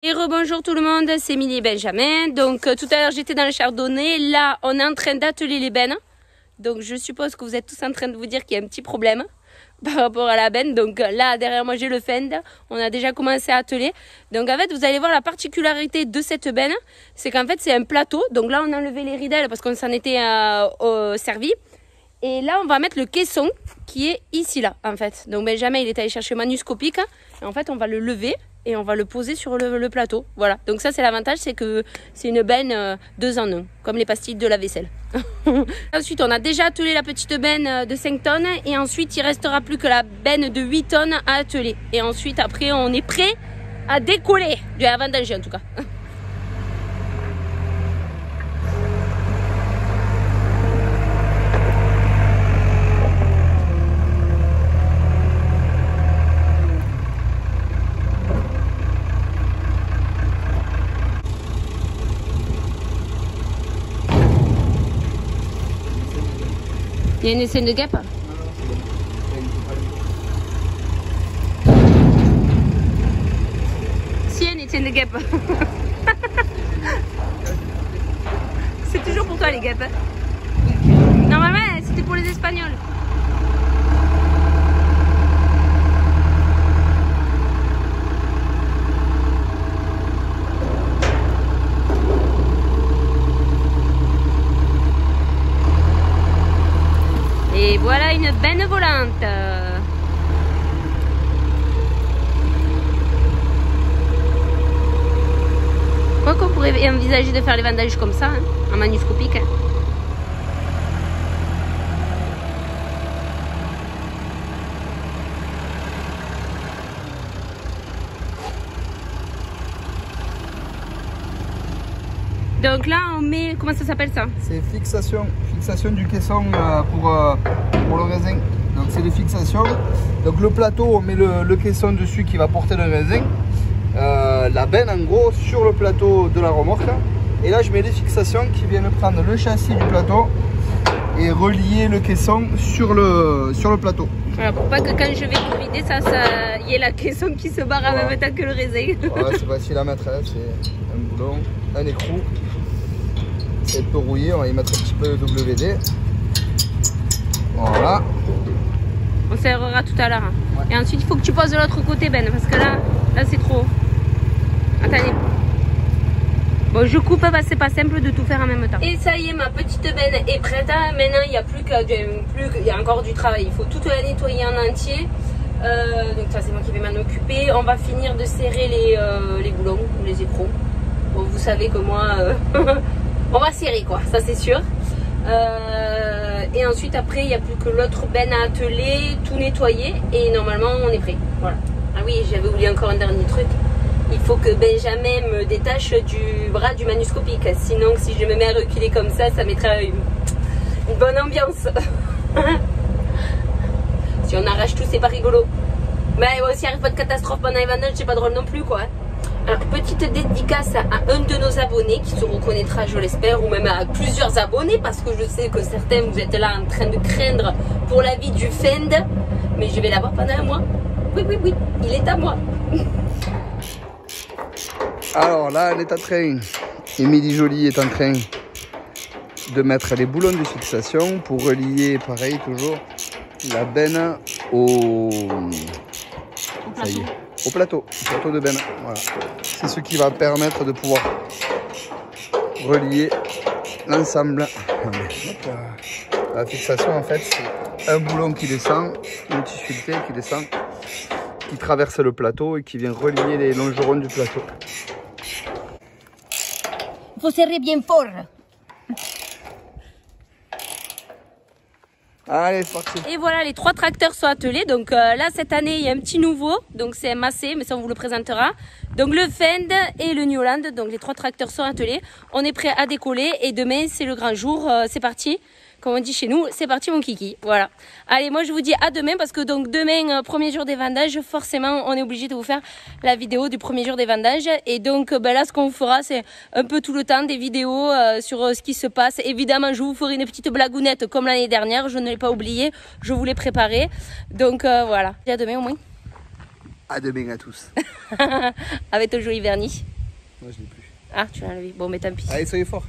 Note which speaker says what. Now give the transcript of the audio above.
Speaker 1: Et rebonjour tout le monde, c'est Émilie et Benjamin. Donc tout à l'heure j'étais dans le chardonnay, là on est en train d'atteler les bennes. Donc je suppose que vous êtes tous en train de vous dire qu'il y a un petit problème par rapport à la benne. Donc là derrière moi j'ai le fend, on a déjà commencé à atteler. Donc en fait vous allez voir la particularité de cette benne, c'est qu'en fait c'est un plateau. Donc là on a enlevé les ridelles parce qu'on s'en était servi. Et là on va mettre le caisson qui est ici là en fait. Donc Benjamin il est allé chercher manuscopique et en fait on va le lever. Et on va le poser sur le plateau. Voilà. Donc ça, c'est l'avantage, c'est que c'est une benne 2 en 1, comme les pastilles de la vaisselle. Ensuite, on a déjà attelé la petite benne de 5 tonnes. Et ensuite, il restera plus que la benne de 8 tonnes à atteler. Et ensuite, après, on est prêt à décoller. À vendanger, en tout cas. Il y a une scène de guêpe. Si, il y a une scène de guêpe. C'est toujours pour toi les guêpes. Normalement, c'était pour les Espagnols. Et voilà une benne volante. Quoi qu'on pourrait envisager de faire les vendages comme ça, hein, en manuscopique. Hein. Donc là on met, comment ça s'appelle ça?
Speaker 2: C'est fixation du caisson pour le raisin. Donc c'est des fixations. Donc le plateau, on met le caisson dessus qui va porter le raisin. La benne en gros sur le plateau de la remorque. Et là je mets des fixations qui viennent prendre le châssis du plateau et relier le caisson sur le plateau.
Speaker 1: Voilà, pour pas que quand je vais vider ça, y ait la caisson qui se barre en même temps que le raisin.
Speaker 2: Ouais, c'est facile à mettre, hein. C'est un boulon, un écrou. C'est un peu rouillé, on va y mettre un petit peu de WD. Voilà.
Speaker 1: On serrera tout à l'heure. Hein.
Speaker 2: Ouais.
Speaker 1: Et ensuite il faut que tu poses de l'autre côté Ben, parce que là c'est trop. Attendez. Bon, je coupe parce que c'est pas simple de tout faire en même temps. Et ça y est, ma petite benne est prête. Maintenant il n'y a il y a encore du travail. Il faut toute la nettoyer en entier. Donc ça c'est moi qui vais m'en occuper. On va finir de serrer les boulons, les écrous. Bon, vous savez que moi on va serrer quoi, ça c'est sûr. Et ensuite après il n'y a plus que l'autre benne à atteler, tout nettoyer et normalement on est prêt. Voilà. Ah oui, j'avais oublié encore un dernier truc. Il faut que Benjamin me détache du bras du manuscopique. Sinon si je me mets à reculer comme ça mettra une bonne ambiance. Si on arrache tout c'est pas rigolo. Mais s'il arrive pas de catastrophe pendant les vendages c'est pas drôle non plus quoi. Alors, petite dédicace à un de nos abonnés qui se reconnaîtra, je l'espère, ou même à plusieurs abonnés, parce que je sais que certains vous êtes là en train de craindre pour la vie du fend, mais je vais l'avoir pendant un mois. Oui, il est à moi.
Speaker 2: Alors là, elle est en train, Émilie Jolie est en train de mettre les boulons de fixation pour relier, pareil, toujours, la benne au plateau de benne. Voilà. C'est ce qui va permettre de pouvoir relier l'ensemble. La fixation en fait c'est un boulon qui descend, une tissu fileté qui descend, qui traverse le plateau et qui vient relier les longerons du plateau.
Speaker 1: Il faut serrer bien fort.
Speaker 2: Allez, c'est parti.
Speaker 1: Et voilà, les 3 tracteurs sont attelés. Donc là, cette année, il y a un petit nouveau. Donc c'est un Massey, mais ça, on vous le présentera. Donc le Fend et le New Holland. Donc les 3 tracteurs sont attelés. On est prêt à décoller. Et demain, c'est le grand jour. C'est parti. Comme on dit chez nous, c'est parti mon kiki. Voilà. Allez, moi je vous dis à demain parce que donc demain, premier jour des vendages, forcément on est obligé de vous faire la vidéo du premier jour des vendages. Et donc ben là, ce qu'on vous fera, c'est un peu tout le temps des vidéos sur ce qui se passe. Évidemment, je vous ferai une petite blagounette comme l'année dernière. Je ne l'ai pas oublié. Je vous l'ai préparé. Donc voilà. Et à demain au moins.
Speaker 2: À demain à tous.
Speaker 1: Avec ton joli vernis.
Speaker 2: Moi je l'ai plus.
Speaker 1: Ah, tu l'as enlevé. Bon, mais tant pis.
Speaker 2: Allez, soyez forts.